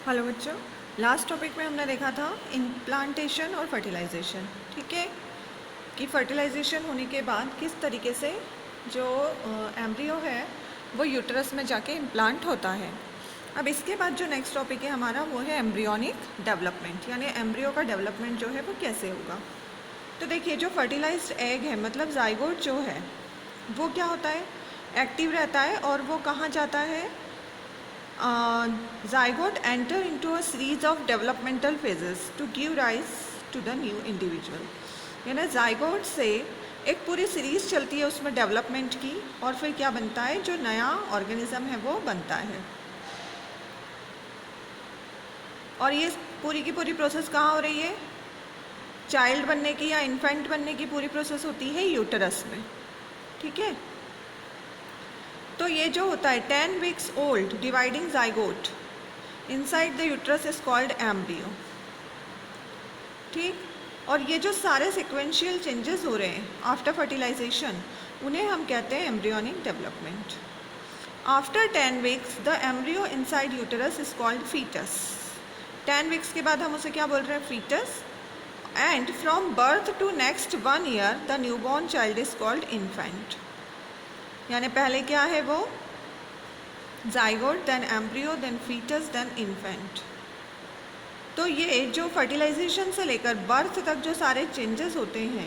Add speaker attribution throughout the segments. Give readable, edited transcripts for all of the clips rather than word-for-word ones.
Speaker 1: Hello बच्चों, last topic में हमने देखा था इम्प्लांटेशन और फर्टिलाइजेशन। ठीक है कि फर्टिलाइजेशन होने के बाद किस तरीके से जो एम्ब्रियो है वो यूटरस में जाके इम्प्लांट होता है। अब इसके बाद जो नेक्स्ट टॉपिक है हमारा वो है एम्ब्रियोनिक डेवलपमेंट, यानी एम्ब्रियो का डेवलपमेंट जो है वो कैसे होगा। तो देखिए, जो फर्टिलाइज्ड एग है मतलब जाइगोट जो है वो क्या होता है, एक्टिव रहता है और वो कहाँ जाता है, zygote enter into a series of developmental phases to give rise to the new individual। यानी जाइगोट से एक पूरी सीरीज चलती है उसमें डेवलपमेंट की, और फिर क्या बनता है, जो नया ऑर्गेनिज्म है वो बनता है। और ये पूरी की पूरी प्रोसेस कहाँ हो रही है, चाइल्ड बनने की या इन्फेंट बनने की पूरी प्रोसेस होती है यूटरस में। ठीक है, तो ये जो होता है 10 weeks old dividing zygote inside the uterus is called embryo. ठीक, और ये जो सारे सिक्वेंशियल चेंजेस हो रहे हैं आफ्टर फर्टिलाइजेशन उन्हें हम कहते हैं embryonic development. After 10 weeks the embryo inside uterus is called foetus. 10 weeks के बाद हम उसे क्या बोल रहे हैं, foetus. And from birth to next 1 year the newborn child is called infant. यानी पहले क्या है वो zygote, then embryo, then foetus, then infant. तो ये जो फर्टिलाइजेशन से लेकर बर्थ तक जो सारे चेंजेस होते हैं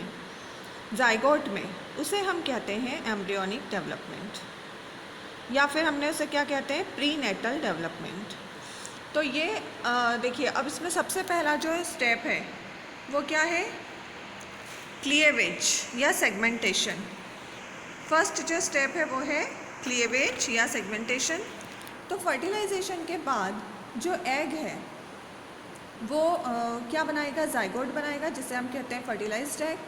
Speaker 1: जाइगोट में उसे हम कहते हैं एम्ब्रियोनिक डेवलपमेंट, या फिर हमने उसे क्या कहते हैं, प्री नेटल डेवलपमेंट। तो ये देखिए, अब इसमें सबसे पहला जो स्टेप है वो क्या है, क्लीवेज या सेगमेंटेशन। फर्स्ट जो स्टेप है वो है क्लीवेज या सेगमेंटेशन। तो फर्टिलाइजेशन के बाद जो एग है वो क्या बनाएगा, जाइगोट बनाएगा जिसे हम कहते हैं फर्टिलाइज्ड एग।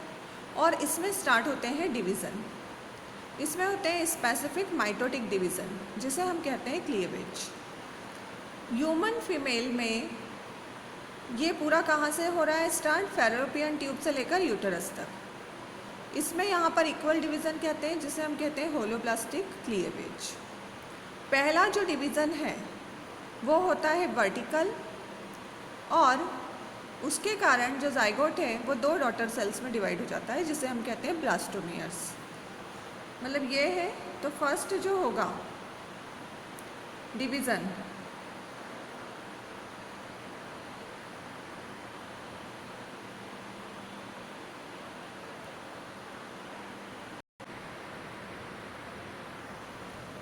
Speaker 1: और इसमें स्टार्ट होते हैं डिवीज़न। इसमें होते हैं स्पेसिफिक माइटोटिक डिवीज़न जिसे हम कहते हैं क्लीवेज। ह्यूमन फीमेल में ये पूरा कहाँ से हो रहा है स्टार्ट, फैलोपियन ट्यूब से लेकर यूटरस तक। इसमें यहाँ पर इक्वल डिवीज़न कहते हैं जिसे हम कहते हैं होलोप्लास्टिक क्लीवेज। पहला जो डिवीज़न है वो होता है वर्टिकल, और उसके कारण जो जाइगोट है वो 2 डॉटर सेल्स में डिवाइड हो जाता है जिसे हम कहते हैं ब्लास्टोमियर्स। मतलब ये है, तो फर्स्ट जो होगा डिवीज़न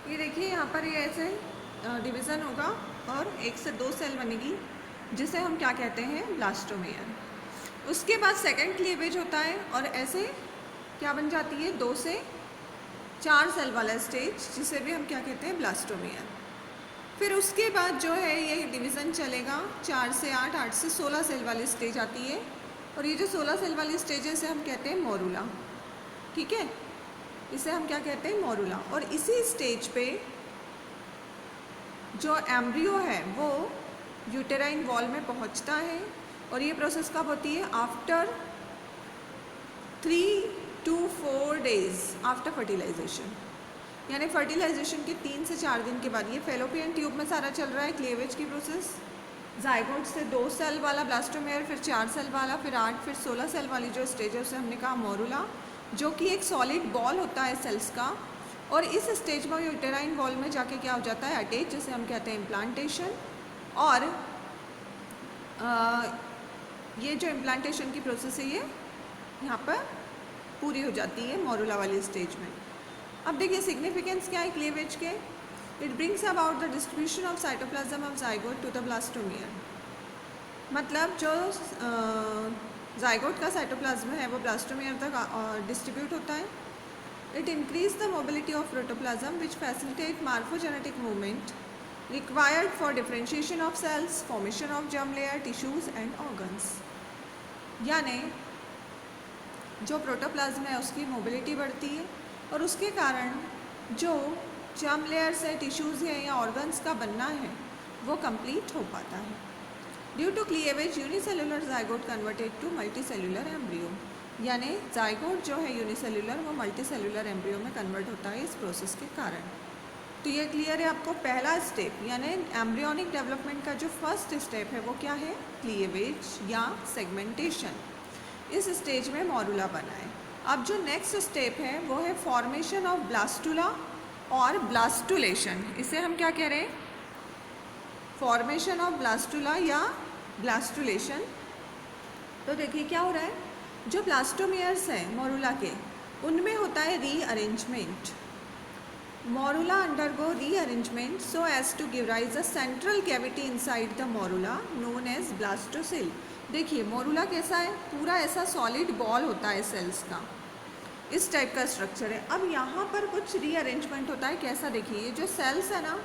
Speaker 1: ये देखिए, यहाँ पर ये ऐसे डिवीज़न होगा और 1 से 2 सेल बनेगी जिसे हम क्या कहते हैं, ब्लास्टोमियर। उसके बाद सेकंड क्लीवेज होता है और ऐसे क्या बन जाती है, 2 से 4 सेल वाला स्टेज जिसे भी हम क्या कहते हैं, ब्लास्टोमियर। फिर उसके बाद जो है ये डिवीज़न चलेगा 4 से 8, 8 से 16 सेल वाली स्टेज आती है, और ये जो 16 सेल वाली स्टेज है इसे हम कहते हैं मोरूला। ठीक है, इसे हम क्या कहते हैं, मोरूला। और इसी स्टेज पे जो एम्ब्रियो है वो यूटेराइन वॉल में पहुंचता है, और ये प्रोसेस कब होती है, after 3 to 4 days after fertilisation. यानी फर्टिलाइजेशन के 3 से 4 दिन के बाद ये फेलोपियन ट्यूब में सारा चल रहा है क्लीवेज की प्रोसेस। जाइगोट से 2 सेल वाला ब्लास्टोमेयर, फिर 4 सेल वाला, फिर 8, फिर 16 सेल वाली जो स्टेज है उसे हमने कहा मोरूला, जो कि एक सॉलिड बॉल होता है सेल्स का। और इस स्टेज में यूटेराइन वॉल में जाके क्या हो जाता है, अटैच, जिसे हम कहते हैं इम्प्लांटेशन। और ये जो इम्प्लांटेशन की प्रोसेस है ये यहाँ पर पूरी हो जाती है मोरूला वाली स्टेज में। अब देखिए सिग्निफिकेंस क्या है क्लीवेज के, it brings about the distribution of cytoplasm of zygote to the blastomere. मतलब जो जाइगोट का साइटोप्लाज्म है वो ब्लास्टोमियर तक डिस्ट्रीब्यूट होता है। It increase the mobility of protoplasm which facilitate morphogenetic movement required for differentiation of cells, formation of germ layer, tissues and organs। यानी जो प्रोटोप्लाज्म है उसकी मोबिलिटी बढ़ती है और उसके कारण जो जर्म लेयर से टिश्यूज़ है या ऑर्गन्स का बनना है वो कंप्लीट हो पाता है। Due to cleavage unicellular zygote converted to multicellular embryo. यानी जाइगोट जो है यूनिसेलुलर वो मल्टीसेलुलर एम्ब्रियो में कन्वर्ट होता है इस प्रोसेस के कारण। तो ये क्लियर है आपको। पहला स्टेप यानी एम्ब्रियोनिक डेवलपमेंट का जो फर्स्ट स्टेप है वो क्या है, क्लीवेज या सेगमेंटेशन। इस स्टेज में मॉरुला बना है। अब जो नेक्स्ट स्टेप है वो है फॉर्मेशन ऑफ ब्लास्टुला और ब्लास्टुलेशन। इसे हम क्या कह रहे हैं, फॉर्मेशन ऑफ ब्लास्टुला या ब्लास्टुलेशन। तो देखिए क्या हो रहा है, जो ब्लास्टोमियर्स हैं मोरुला के, उनमें होता है rearrangement. Morula undergo rearrangement so as to give rise a central cavity inside the morula known as blastocoel. देखिए मोरुला कैसा है, पूरा ऐसा सॉलिड बॉल होता है सेल्स का, इस टाइप का स्ट्रक्चर है। अब यहाँ पर कुछ रीअरेंजमेंट होता है, कैसा, देखिए ये जो सेल्स है ना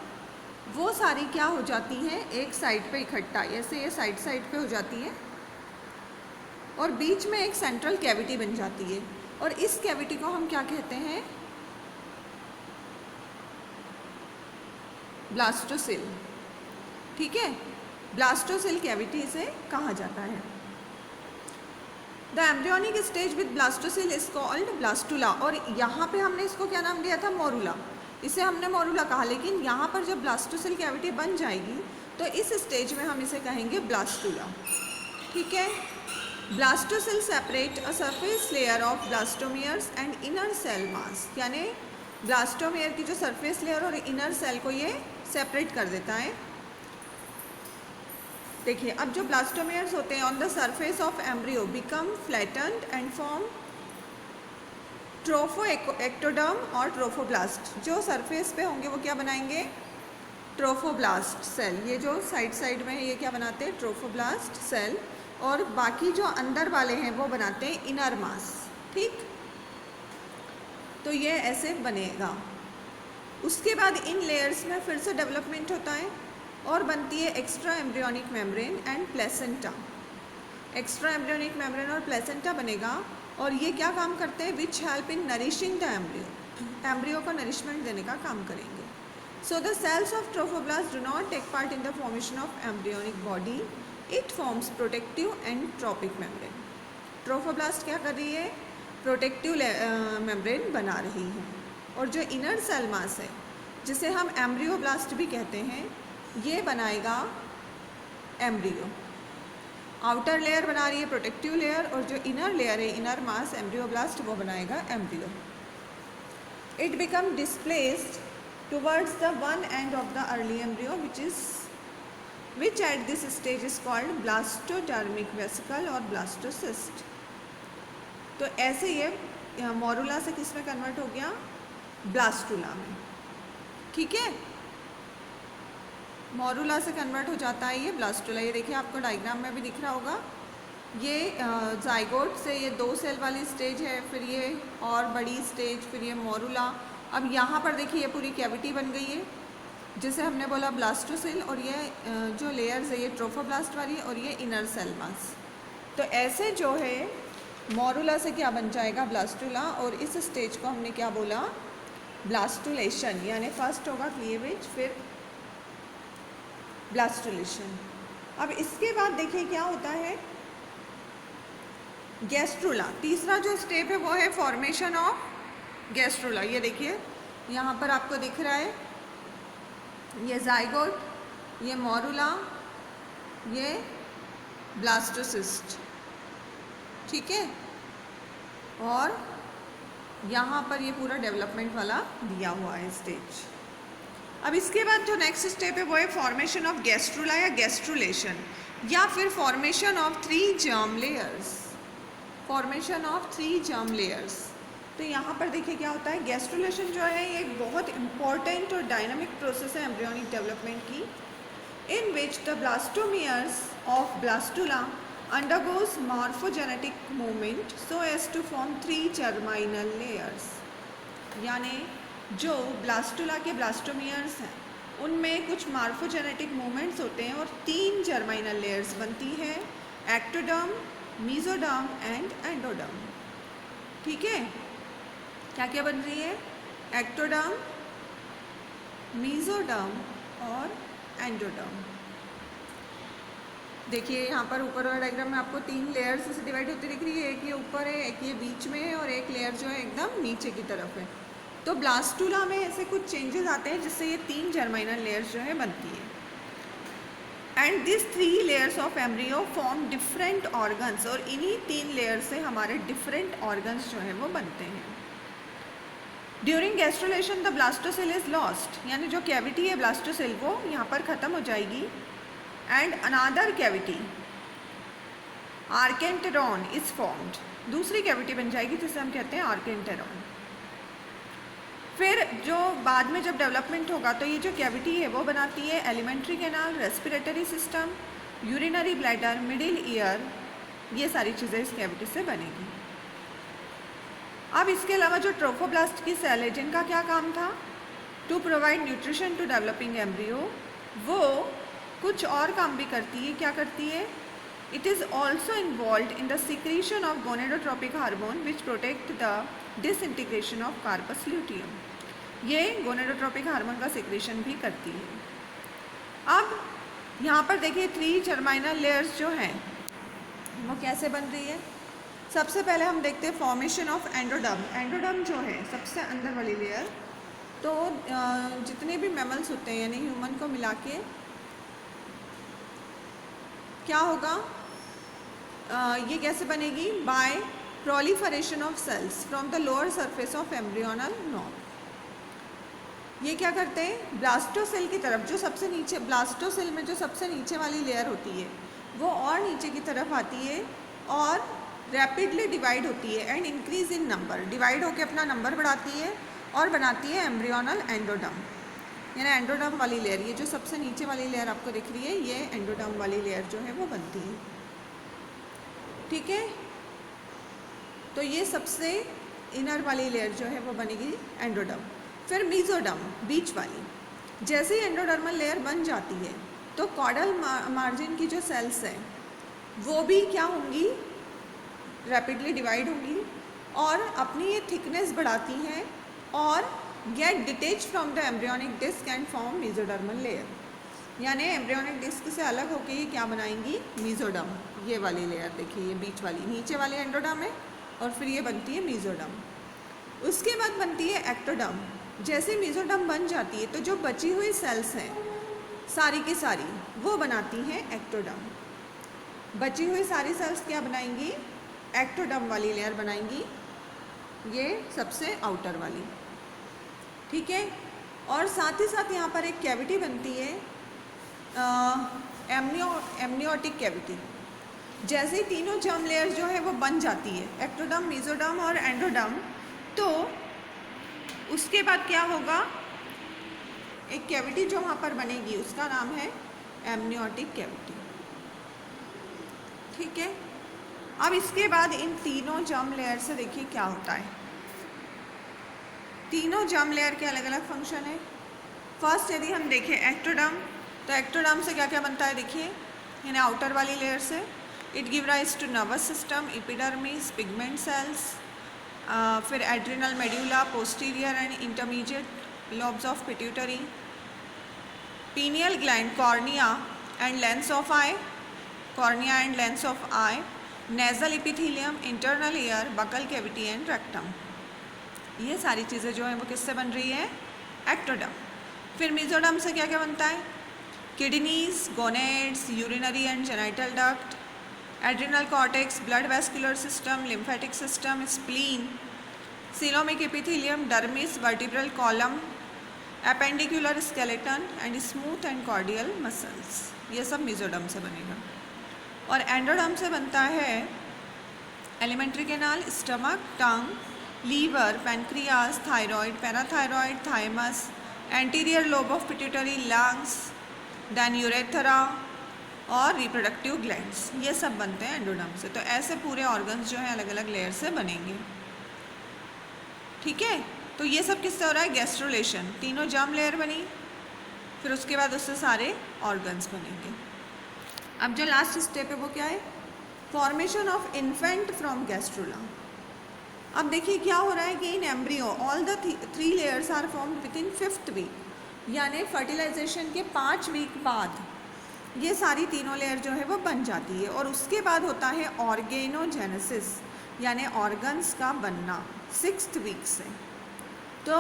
Speaker 1: वो सारी क्या हो जाती हैं, एक साइड पे इकट्ठा, ऐसे ये साइड साइड पे हो जाती है और बीच में एक सेंट्रल कैविटी बन जाती है। और इस कैविटी को हम क्या कहते हैं, ब्लास्टोसिल। ठीक है, ब्लास्टोसिल कैविटी से कहा जाता है। The embryonic stage with blastocoel is called blastula. और यहाँ पे हमने इसको क्या नाम दिया था, मोरुला। इसे हमने मोरुला कहा, लेकिन यहाँ पर जब ब्लास्टोसिल कैविटी बन जाएगी तो इस स्टेज में हम इसे कहेंगे ब्लास्टुला। ठीक है, blastocoel separate a surface layer of blastomeres and inner cell mass. यानी ब्लास्टोमियर की जो सरफेस लेयर और इनर सेल को ये सेपरेट कर देता है। देखिए अब जो ब्लास्टोमियर्स होते हैं on the surface of embryo become flattened and form trophectoderm or trophoblast. जो सरफेस पे होंगे वो क्या बनाएंगे, ट्रोफोब्लास्ट सेल। ये जो साइड साइड में है ये क्या बनाते हैं, ट्रोफोब्लास्ट सेल। और बाकी जो अंदर वाले हैं वो बनाते हैं इनर मास। ठीक, तो ये ऐसे बनेगा। उसके बाद इन लेयर्स में फिर से डेवलपमेंट होता है और बनती है extra embryonic membrane and placenta. Extra embryonic membrane और प्लेसेंटा बनेगा और ये क्या काम करते हैं, which help in nourishing the embryo. Embryo को नरिशमेंट देने का काम करेंगे। So the cells of trophoblast do not take part in the formation of embryonic body, it forms protective and trophic membrane. Trophoblast क्या कर रही है, प्रोटेक्टिव मेम्ब्रेन बना रही है। और जो इनर सेल मास है जिसे हम एम्ब्रियोब्लास्ट भी कहते हैं, ये बनाएगा एम्ब्रियो। आउटर लेयर बना रही है प्रोटेक्टिव लेयर और जो इनर लेयर है इनर मास एम्ब्रियोब्लास्ट वो बनाएगा embryo. It become displaced towards the one end of the early embryo which at this stage is called blastodermic vesicle or blastocyst. तो ऐसे ये मोरुला से किस में कन्वर्ट हो गया, ब्लास्टुला में। ठीक है, मोरुला से कन्वर्ट हो जाता है ये ब्लास्टुला। ये देखिए आपको डायग्राम में भी दिख रहा होगा, ये जाइगोट से ये 2 सेल वाली स्टेज है, फिर ये और बड़ी स्टेज, फिर ये मोरुला। अब यहाँ पर देखिए ये पूरी कैविटी बन गई है जिसे हमने बोला ब्लास्टोसिल। और ये जो लेयर्स है ये ट्रोफोब्लास्ट वाली और ये इनर सेल मास। तो ऐसे जो है मोरुला से क्या बन जाएगा, ब्लास्टुला। और इस स्टेज को हमने क्या बोला, ब्लास्टुलेशन। यानी फर्स्ट होगा क्लीवेज फिर ब्लास्टुलेशन। अब इसके बाद देखिए क्या होता है, गैस्ट्रुला। तीसरा जो स्टेप है वो है फॉर्मेशन ऑफ गैस्ट्रुला। ये देखिए यहाँ पर आपको दिख रहा है, ये जाइगोट, ये मोरुला, ये ब्लास्टोसिस्ट। ठीक है, और यहाँ पर ये पूरा डेवलपमेंट वाला दिया हुआ है स्टेज। अब इसके बाद जो नेक्स्ट स्टेप है वो है फॉर्मेशन ऑफ गैस्ट्रुला या गैस्ट्रुलेशन, या फिर formation of 3 germ layers. Formation of 3 germ layers. तो यहाँ पर देखिए क्या होता है, गैस्ट्रुलेशन जो है ये एक बहुत इंपॉर्टेंट और डायनामिक प्रोसेस है एम्ब्रियोनिक डेवलपमेंट की, in which the blastomeres of blastula undergoes morphogenetic movement so as to form 3 germinal layers। यानी जो ब्लास्टुला के ब्लास्टोमियर्स हैं उनमें कुछ मार्फोजेनेटिक मूवमेंट्स होते हैं और 3 जर्माइनल लेयर्स बनती है, एक्टोडर्म, मीजोडर्म एंड एंडोडर्म। ठीक है, क्या क्या बन रही है, एक्टोडर्म, मीजोडर्म और एंडोडर्म। देखिए यहाँ पर ऊपर वाला डायग्राम में आपको 3 लेयर्स से डिवाइड होती दिख रही है। एक ये ऊपर है, एक ये बीच में है और एक लेयर जो है एकदम नीचे की तरफ है। तो ब्लास्टूला में ऐसे कुछ चेंजेस आते हैं जिससे ये 3 जर्मिनल लेयर्स जो है बनती है। And this 3 layers of embryo form different organs, और इन्हीं 3 लेयर से हमारे डिफरेंट ऑर्गन्स जो है वो बनते हैं। During gastrulation the blastocoel is lost, यानी जो कैविटी है ब्लास्टोसेल वो यहाँ पर ख़त्म हो जाएगी। And another cavity archenteron is formed, दूसरी कैविटी बन जाएगी जिसे हम कहते हैं आर्केंटेरॉन। फिर जो बाद में जब डेवलपमेंट होगा तो ये जो कैविटी है वो बनाती है alimentary canal, respiratory system, urinary bladder, middle ear, ये सारी चीज़ें इस कैविटी से बनेगी। अब इसके अलावा जो ट्रोफोब्लास्ट की सेल है जिनका क्या काम था, to provide nutrition to developing embryo, वो कुछ और काम भी करती है। क्या करती है? It is also involve in the secretion of gonadotropic hormone which protect the disintegration of corpus luteum, ये गोनेडोट्रोपिक हार्मोन का सिक्रीशन भी करती है। अब यहाँ पर देखिए 3 जर्मिनल लेयर्स जो हैं वो कैसे बन रही है। सबसे पहले हम देखते हैं फॉर्मेशन ऑफ एंडोडर्म। एंडोडर्म जो है सबसे अंदर वाली लेयर, तो जितने भी मैमल्स होते हैं यानी ह्यूमन को मिला के क्या होगा, ये कैसे बनेगी, by proliferation of cells from the lower surface of embryonal knob. ये क्या करते हैं, ब्लास्टोसेल की तरफ, जो सबसे नीचे ब्लास्टोसेल में जो सबसे नीचे वाली लेयर होती है वो और नीचे की तरफ आती है और रैपिडली डिवाइड होती है and increase in number, divide होकर अपना नंबर बढ़ाती है और बनाती है एम्ब्रियोनल एंडोडर्म, यानी एंडोडर्म वाली लेयर। ये जो सबसे नीचे वाली लेयर आपको दिख रही है ये एंडोडर्म वाली लेयर जो है वो बनती है। ठीक है, तो ये सबसे इनर वाली लेयर जो है वो बनेगी एंडोडर्म। फिर मीजोडर्म, बीच वाली। जैसे ही एंडोडर्मल लेयर बन जाती है तो कॉडल मार्जिन की जो सेल्स हैं वो भी क्या होंगी, रैपिडली डिवाइड होंगी और अपनी ये थिकनेस बढ़ाती हैं और get detach from the embryonic disc and form mesodermal layer, यानी एम्ब्रियोनिक डिस्क से अलग होकर ये क्या बनाएंगी, मीजोडर्म। ये वाली लेयर देखिए, ये बीच वाली, नीचे वाली एंडोडर्म है और फिर ये बनती है मीजोडर्म। उसके बाद बनती है एक्टोडर्म। जैसे मीजोडर्म बन जाती है तो जो बची हुई सेल्स हैं सारी की सारी वो बनाती हैं एक्टोडर्म। बची हुई सारी सेल्स क्या बनाएंगी, एक्टोडर्म वाली लेयर बनाएंगी, ये सबसे आउटर वाली। ठीक है, और साथ ही साथ यहाँ पर एक कैविटी बनती है एमनियोटिक कैविटी। जैसे ही तीनों जर्म लेयर जो है वो बन जाती है, एक्टोडर्म, मीजोडर्म और एंडोडर्म, तो उसके बाद क्या होगा, एक कैविटी जो वहाँ पर बनेगी उसका नाम है एमनियोटिक कैविटी। ठीक है, अब इसके बाद इन तीनों जर्म लेयर से देखिए क्या होता है। तीनों जर्म लेयर के अलग अलग फंक्शन है। फर्स्ट यदि हम देखें एक्टोडर्म, तो एक्टोडर्म से क्या क्या बनता है देखिए, यानी आउटर वाली लेयर से it give rise to nervous system, epidermis, pigment cells, फिर adrenal medulla, posterior and intermediate lobes of pituitary, pineal gland, cornea and lens of eye, cornea and lens of eye, nasal epithelium, internal ear, buccal cavity and rectum. ये सारी चीज़ें जो हैं वो किससे बन रही है, एक्टोडर्म। फिर मीजोडर्म से क्या क्या बनता है, kidneys, gonads, urinary and genital duct, adrenal cortex, blood vascular system, lymphatic system, spleen, coelomic epithelium, dermis, vertebral column, appendicular skeleton and smooth and cordial muscles. ये सब मीजोडर्म से बनेगा। और एंडोडर्म से बनता है alimentary canal, stomach, tongue, liver, pancreas, thyroid, parathyroid, thymus, anterior lobe of pituitary, lungs, then urethra और reproductive glands. ये सब बनते हैं एंडोडर्म से। तो ऐसे पूरे ऑर्गन्स जो हैं अलग अलग लेयर से बनेंगे। ठीक है, तो ये सब किससे हो रहा है, गैस्ट्रुलेशन। तीनों जर्म लेयर बनी, फिर उसके बाद उससे सारे ऑर्गन्स बनेंगे। अब जो लास्ट स्टेप है वो क्या है, formation of infant from gastrula. अब देखिए क्या हो रहा है कि in embryo all the 3 layers are formed within 5th week, यानी फर्टिलाइजेशन के 5 वीक बाद ये सारी तीनों लेयर जो है वो बन जाती है। और उसके बाद होता है ऑर्गेनोजेनेसिस, यानी ऑर्गन्स का बनना 6th वीक से। तो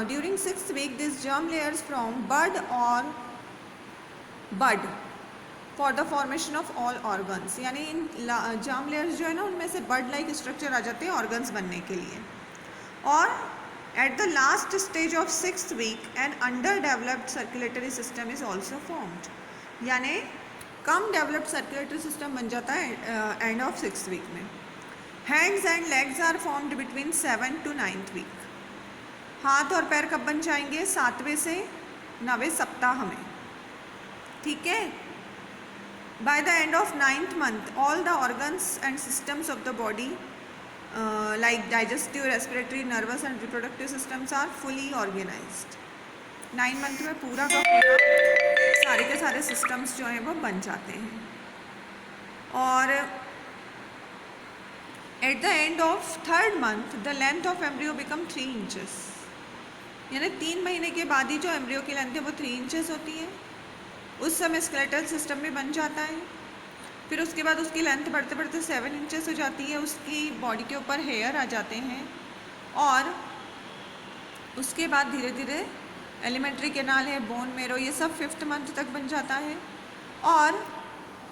Speaker 1: during 6th week this germ layers from bud or bud for the formation of all organs, यानी इन जर्म लेयर्स जो है ना उनमें से बड लाइक स्ट्रक्चर आ जाते हैं ऑर्गन्स बनने के लिए। और at the last stage of 6th week an under developed circulatory system is also formed, यानी कम डेवलप्ड सर्कुलेटरी सिस्टम बन जाता है एंड ऑफ 6th वीक में। Hands and legs are formed between 7th to 9th week. हाथ और पैर कब बन जाएंगे? 7वें से 9वें सप्ताह में, ठीक है। By the end of 9th month all the organs and systems of the body like digestive, respiratory, nervous and reproductive systems are fully organized. 9 month में पूरा का पूरा सारे के सारे सिस्टम्स जो हैं वो बन जाते हैं। और at the end of 3rd month the length of embryo become 3 inches, यानी 3 महीने के बाद ही जो एम्ब्रियो की लेंथ है वो 3 inches होती है। उस समय स्केलेटल सिस्टम भी बन जाता है। फिर उसके बाद उसकी लेंथ बढ़ते बढ़ते 7 inches हो जाती है, उसकी बॉडी के ऊपर हेयर आ जाते हैं और उसके बाद धीरे धीरे एलिमेंट्री कैनाल है, बोन मेरो, ये सब 5th month तक बन जाता है। और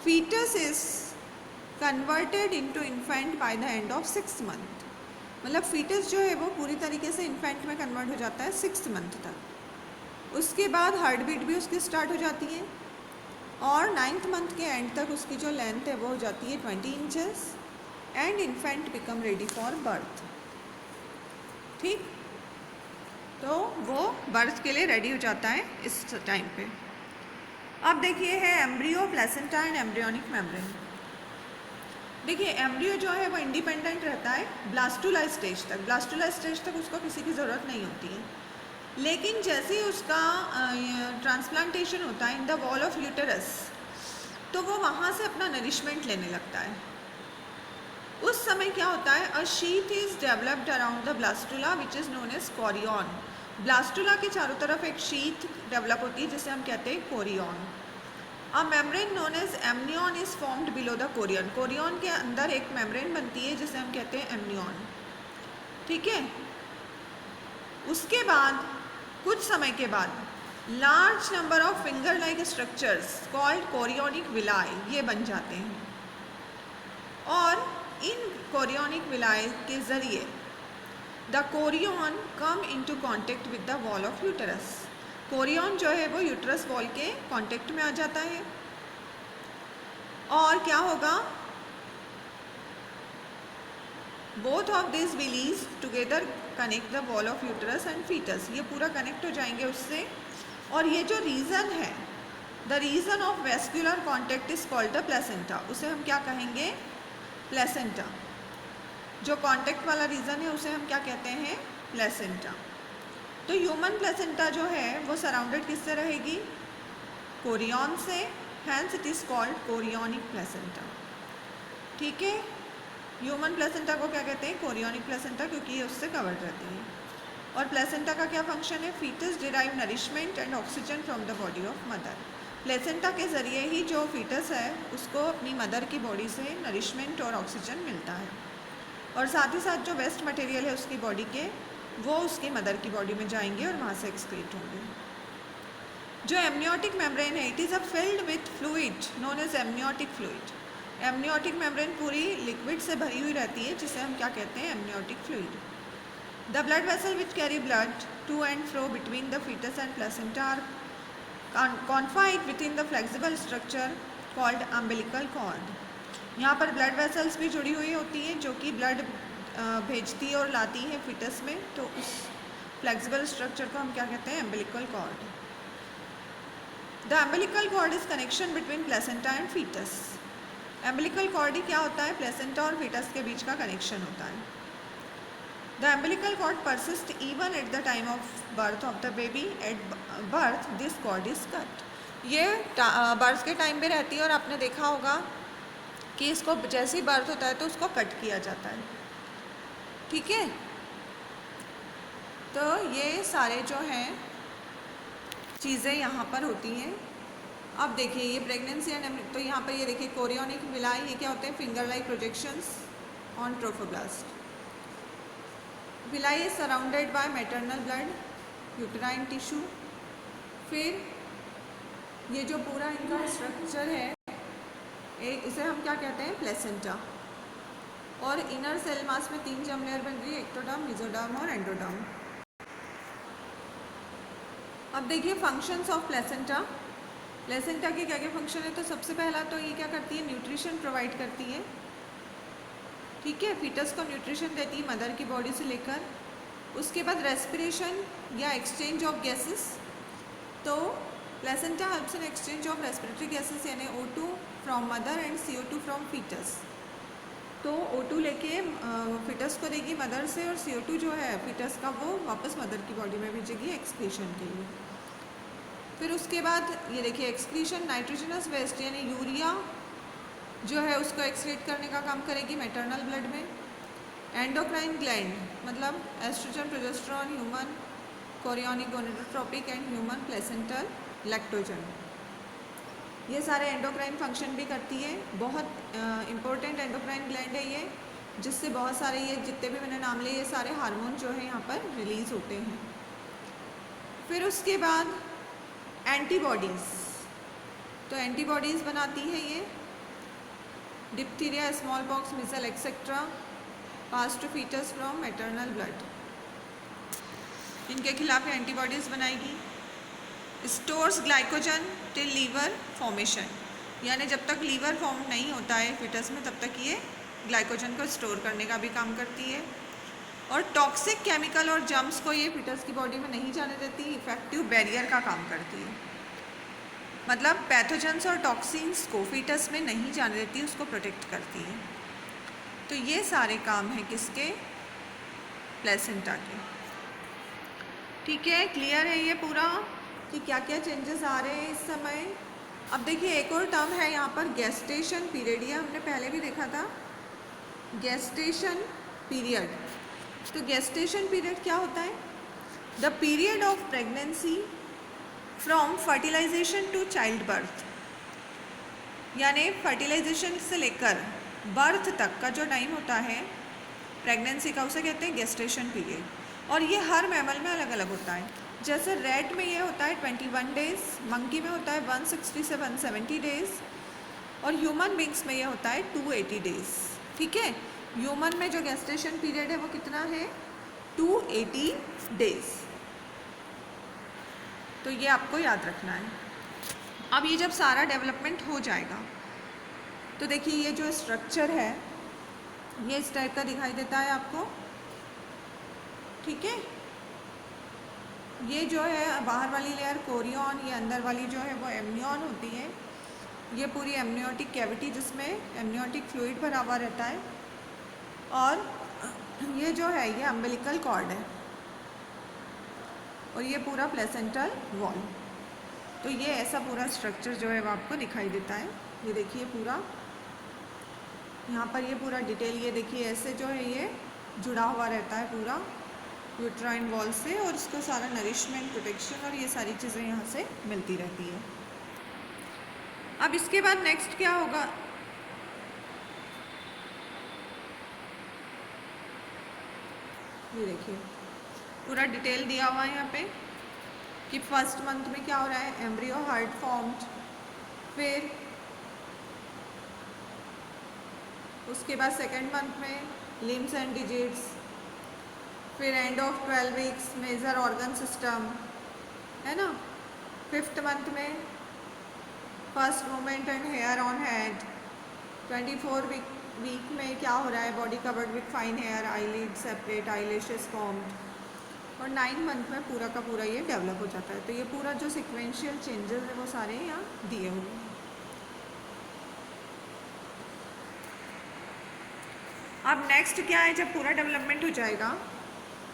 Speaker 1: foetus is converted into infant by the end of 6th month, मतलब फीटस जो है वो पूरी तरीके से इन्फेंट में कन्वर्ट हो जाता है 6th month तक। उसके बाद हार्ट बीट भी उसकी स्टार्ट हो जाती है और 9th month के एंड तक उसकी जो लेंथ है वो हो जाती है 20 inches and infant become ready for birth, ठीक। तो वो बर्थ के लिए रेडी हो जाता है इस टाइम पे। अब देखिए है embryo, placenta and embryonic membrane. देखिए एम्ब्रियो जो है वो इंडिपेंडेंट रहता है ब्लास्टुला स्टेज तक। ब्लास्टुला स्टेज तक उसको किसी की ज़रूरत नहीं होती है, लेकिन जैसे ही उसका ट्रांसप्लांटेशन होता है in the wall of uterus, तो वो वहाँ से अपना नरिशमेंट लेने लगता है। उस समय क्या होता है? A sheath is developed around the blastula which is known as chorion. Blastula के चारों तरफ एक शीथ डेवलप होती है जिसे हम कहते हैं chorion. A membrane known as amnion is formed below the chorion. Chorion के अंदर एक मेम्ब्रेन बनती है जिसे हम कहते हैं एमनियन, ठीक है। उसके बाद कुछ समय के बाद large number of finger like structures called chorionic villi ये बन जाते हैं और इन कोरियोनिक विलाई के ज़रिए the Korean come into contact with the wall of uterus. Korean जो है वो यूटेरस वॉल के कांटेक्ट में आ जाता है और क्या होगा? Both of this villi together connect the wall of uterus and foetus. ये पूरा कनेक्ट हो जाएंगे उससे। और ये जो रीज़न है, the reason of vascular contact is called the placenta. उसे हम क्या कहेंगे? प्लेसेंटा। जो कॉन्टेक्ट वाला रीज़न है उसे हम क्या कहते हैं? प्लेसेंटा। तो ह्यूमन प्लेसेंटा जो है वो सराउंडेड किससे रहेगी? कोरियन से, hence it is called chorionic placenta, ठीक है। ह्यूमन प्लेसेंटा को क्या कहते हैं? कोरियोनिक प्लेसेंटा, क्योंकि ये उससे कवर्ड रहती है। और प्लेसेंटा का क्या फंक्शन है? Foetus derive nourishment and oxygen from the body of mother. Placenta के ज़रिए ही जो फीटस है उसको अपनी मदर की बॉडी से नरिशमेंट और ऑक्सीजन मिलता है और साथ ही साथ जो वेस्ट मटेरियल है उसकी बॉडी के वो उसकी मदर की बॉडी में जाएंगे और वहाँ से एक्सक्रीट होंगे। जो एमनियोटिक मेम्ब्रेन है, it is a filled with fluid known as amniotic fluid. Amniotic membrane पूरी लिक्विड से भरी हुई रहती है जिसे हम क्या कहते हैं? Amniotic fluid. The blood vessel which carry blood to and fro between the foetus and placenta are confined within the flexible structure called umbilical cord. यहाँ पर ब्लड वेसल्स भी जुड़ी हुई होती हैं जो कि ब्लड भेजती और लाती है फीटस में, तो उस फ्लेक्सिबल स्ट्रक्चर को हम क्या कहते हैं? Umbilical cord. The umbilical cord is connection between placenta and foetus. Umbilical cord ही क्या होता है? प्लेसेंटा और फीटस के बीच का कनेक्शन होता है। The umbilical cord persist even at the time of birth of the baby. At birth this cord is cut. ये बर्थ के टाइम पे रहती है और आपने देखा होगा कि इसको जैसे ही बर्थ होता है तो उसको कट किया जाता है, ठीक है। तो ये सारे जो हैं चीज़ें यहाँ पर होती हैं। अब देखिए ये प्रेगनेंसी एंड, तो यहाँ पर ये देखिए कोरियोनिक विलाई, ये क्या होते हैं? Finger like projections on trophoblast. Villi is surrounded by maternal blood, uterine tissue. फिर ये जो पूरा इनका स्ट्रक्चर है, एक इसे हम क्या कहते हैं, प्लेसेंटा। और इनर सेल मास में 3 जर्म लेयर बन रही है, एक्टोडर्म, मेसोडर्म और एंडोडर्म। अब देखिए फंक्शंस ऑफ प्लेसेंटा। प्लेसेंटा के क्या क्या फंक्शन है? तो सबसे पहला तो ये क्या करती है, न्यूट्रिशन प्रोवाइड करती है, ठीक है, फीटस को न्यूट्रिशन देती है मदर की बॉडी से लेकर। उसके बाद रेस्पिरेशन या एक्सचेंज ऑफ गैसेस। तो placenta helps in exchange of respiratory gases, यानी O2 from mother and CO2 from foetus. तो O2 लेके फीटस को देगी मदर से, और CO2 जो है फीटस का वो वापस मदर की बॉडी में भेजेगी एक्सक्रीशन के लिए। फिर उसके बाद ये देखिए एक्सक्रीशन, नाइट्रोजनस वेस्ट यानी यूरिया जो है उसको एक्सक्रीट करने का काम करेगी मैटरनल ब्लड में। एंडोक्राइन ग्लैंड मतलब oestrogen, progesterone, human chorionic gonadotropic and human placental lactogen, ये सारे एंडोक्राइन फंक्शन भी करती है। बहुत इंपॉर्टेंट एंडोक्राइन ग्लैंड है ये, जिससे बहुत सारे ये जितने भी मैंने नाम लिए ये सारे हार्मोन जो है यहाँ पर रिलीज़ होते हैं। फिर उसके बाद एंटीबॉडीज़, तो एंटीबॉडीज़ बनाती है ये। Diphtheria, small pox, measles etcetera pass to foetus from maternal blood, इनके खिलाफ एंटीबॉडीज़ बनाएगी। Stores glycogen till liver formation, यानी जब तक लीवर फॉर्म नहीं होता है फीटस में तब तक ये ग्लाइकोजन को स्टोर करने का भी काम करती है। और टॉक्सिक केमिकल और जर्म्स को ये फीटस की बॉडी में नहीं जाने देती, इफेक्टिव बैरियर का काम करती है। मतलब पैथोजेंस और टॉक्सिन्स को फीटस में नहीं जाने देती, उसको प्रोटेक्ट करती है। तो ये सारे काम हैं किसके, प्लेसेंटा के। ठीक है, क्लियर है ये पूरा कि क्या क्या चेंजेस आ रहे हैं इस समय। अब देखिए एक और टर्म है यहाँ पर गेस्टेशन पीरियड, ये हमने पहले भी देखा था, गेस्टेशन पीरियड। तो गेस्टेशन पीरियड क्या होता है? The period of pregnancy from fertilization to child birth, यानी फर्टिलाइजेशन से लेकर बर्थ तक का जो टाइम होता है प्रेगनेंसी का, उसे कहते हैं गेस्टेशन पीरियड। और ये हर मैमल में अलग अलग होता है। जैसे रैट में ये होता है 21 डेज़, मंकी में होता है 160 से 170 डेज़, और ह्यूमन बींग्स में ये होता है 280 डेज़। ठीक है, ह्यूमन में जो गेस्टेशन पीरियड है वो कितना है, 280 डेज़। तो ये आपको याद रखना है। अब ये जब सारा डेवलपमेंट हो जाएगा तो देखिए ये जो स्ट्रक्चर है ये इस टाइप का दिखाई देता है आपको। ठीक है, ये जो है बाहर वाली लेयर कोरियन, ये अंदर वाली जो है वो एमनियन होती है। ये पूरी एमनियोटिक कैविटी जिसमें एमनियोटिक फ्लूइड भरा हुआ रहता है, और ये जो है ये अम्बिलिकल कॉर्ड है, और ये पूरा प्लेसेंटल वॉल। तो ये ऐसा पूरा स्ट्रक्चर जो है वो आपको दिखाई देता है। ये देखिए पूरा यहाँ पर ये पूरा डिटेल, ये देखिए ऐसे जो है ये जुड़ा हुआ रहता है पूरा यूट्राइन वॉल से, और इसको सारा नरिशमेंट, प्रोटेक्शन और ये सारी चीज़ें यहाँ से मिलती रहती है। अब इसके बाद नेक्स्ट क्या होगा, ये देखिए पूरा डिटेल दिया हुआ है यहाँ पे कि फर्स्ट मंथ में क्या हो रहा है, एम्ब्रियो हार्ट फॉर्म्ड, फिर उसके बाद सेकेंड मंथ में लिम्स एंड डिजिट्स, फिर end of 12 weeks major organ system, है ना। फिफ्थ मंथ में first moment and hair on head. 24 week में क्या हो रहा है, body covered with fine hair, eyelid separate, eyelashes formed, और 9 मंथ में पूरा का पूरा ये डेवलप हो जाता है। तो ये पूरा जो सिक्वेंशियल चेंजेस है वो सारे यहाँ दिए हुए हैं। अब नेक्स्ट क्या है, जब पूरा डेवलपमेंट हो जाएगा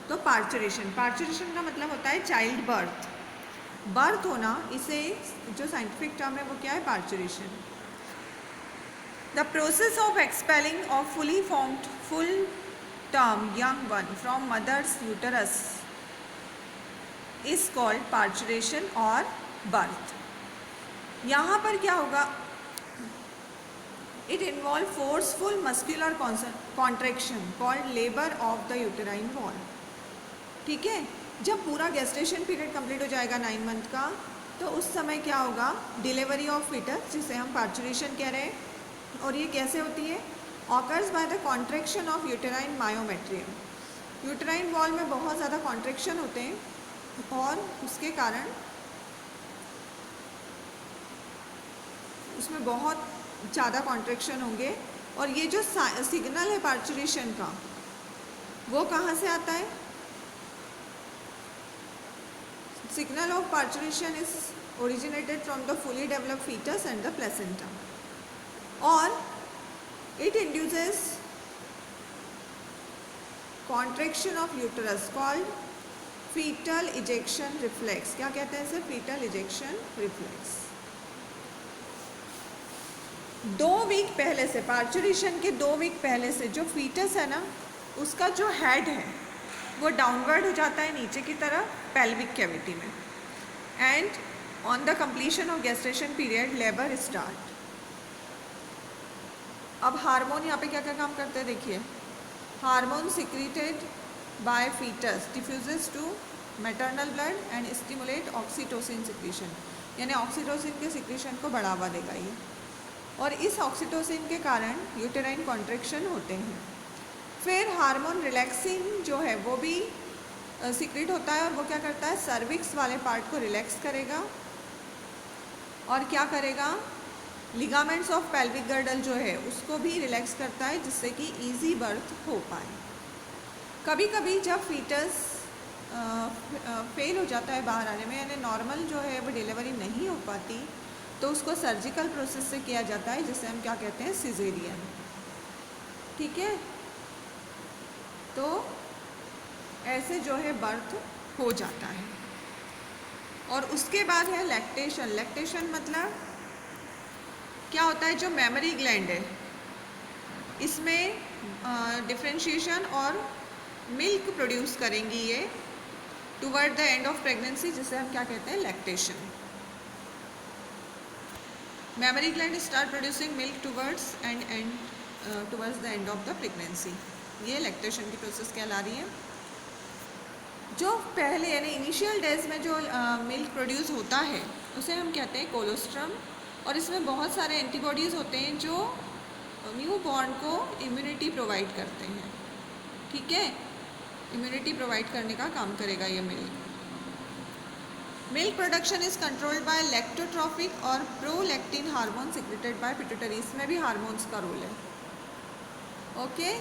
Speaker 1: तो पार्चुरेशन। पार्चुरेशन का मतलब होता है चाइल्ड बर्थ, बर्थ होना, इसे जो साइंटिफिक टर्म है वो क्या है, parturition. The process of expelling of fully formed full term young one from mother's uterus is called parturition और बर्थ। यहाँ पर क्या होगा, it involve forceful muscular contraction called labour of the uterine wall. ठीक है। जब पूरा गेस्टेशन पीरियड कंप्लीट हो जाएगा 9 मंथ का, तो उस समय क्या होगा, डिलीवरी ऑफ फीटस, जिसे हम पार्चुरेशन कह रहे हैं। और ये कैसे होती है, occurs by the contraction of uterine myometrium. Uterine wall में बहुत ज़्यादा कॉन्ट्रैक्शन होते हैं और उसके कारण उसमें बहुत ज़्यादा कॉन्ट्रैक्शन होंगे। और ये जो सिग्नल है पार्चुरेशन का, वो कहाँ से आता है, signal of parturition is originated from the fully developed fetus and the placenta, or it induces contraction of uterus called fetal ejection reflex। क्या कहते हैं इसे, fetal ejection reflex। 2 वीक पहले से, पार्चुरेशन के 2 वीक पहले से जो फीटस है ना, उसका जो हेड है वो डाउनवर्ड हो जाता है नीचे की तरफ पेल्विक कैविटी में। And on the completion of gestation period labour start. अब हार्मोन यहाँ पे क्या क्या काम करते हैं देखिए। Hormone secreted by foetus diffuses to maternal blood and stimulate oxytocin secretion, यानी ऑक्सीटोसिन के सिक्रीशन को बढ़ावा देगा ये। और इस ऑक्सीटोसिन के कारण यूटेराइन कॉन्ट्रैक्शन होते हैं। फिर हार्मोन रिलैक्सिन जो है वो भी सीक्रेट होता है, और वो क्या करता है, सर्विक्स वाले पार्ट को रिलैक्स करेगा। और क्या करेगा, लिगामेंट्स ऑफ पेल्विक गर्डल जो है उसको भी रिलैक्स करता है, जिससे कि इजी बर्थ हो पाए। कभी कभी जब फीटस फेल हो जाता है बाहर आने में, यानी नॉर्मल जो है वो डिलीवरी नहीं हो पाती, तो उसको सर्जिकल प्रोसेस से किया जाता है, जिसे हम क्या कहते हैं, सिजेरियन। ठीक है, तो ऐसे जो है बर्थ हो जाता है। और उसके बाद है लैक्टेशन। लैक्टेशन मतलब क्या होता है, जो मेमरी ग्लैंड है इसमें डिफरेंशिएशन और मिल्क प्रोड्यूस करेंगी ये toward the end of pregnancy, जिसे हम क्या कहते हैं, lactation. Mammary gland start producing milk towards the end of the pregnancy. ये लैक्टेशन की प्रोसेस कहला रही है। जो पहले यानी इनिशियल डेज में जो मिल्क प्रोड्यूस होता है उसे हम कहते हैं कोलोस्ट्रम, और इसमें बहुत सारे एंटीबॉडीज़ होते हैं जो न्यू बॉर्न को इम्यूनिटी प्रोवाइड करते हैं। ठीक है, इम्यूनिटी प्रोवाइड करने का काम करेगा ये milk. Milk production is controlled by lactotrophic or prolactin hormone secreted by pituitary. इसमें भी हार्मोन्स का रोल है। ओके,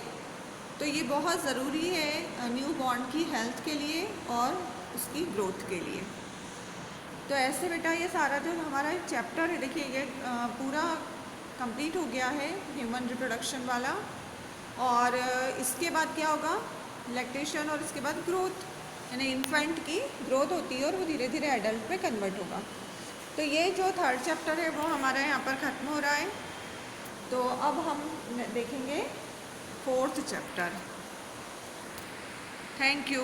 Speaker 1: तो ये बहुत ज़रूरी है न्यू बॉर्न की हेल्थ के लिए और उसकी ग्रोथ के लिए। तो ऐसे बेटा ये सारा जो हमारा चैप्टर है, देखिए ये पूरा कंप्लीट हो गया है ह्यूमन रिप्रोडक्शन वाला। और इसके बाद क्या होगा, लैक्टेशन, और इसके बाद ग्रोथ, यानी इन्फेंट की ग्रोथ होती है और वो धीरे धीरे एडल्ट में कन्वर्ट होगा। तो ये जो 3rd चैप्टर है वो हमारा यहाँ पर ख़त्म हो रहा है। तो अब हम देखेंगे 4th चैप्टर। Thank you.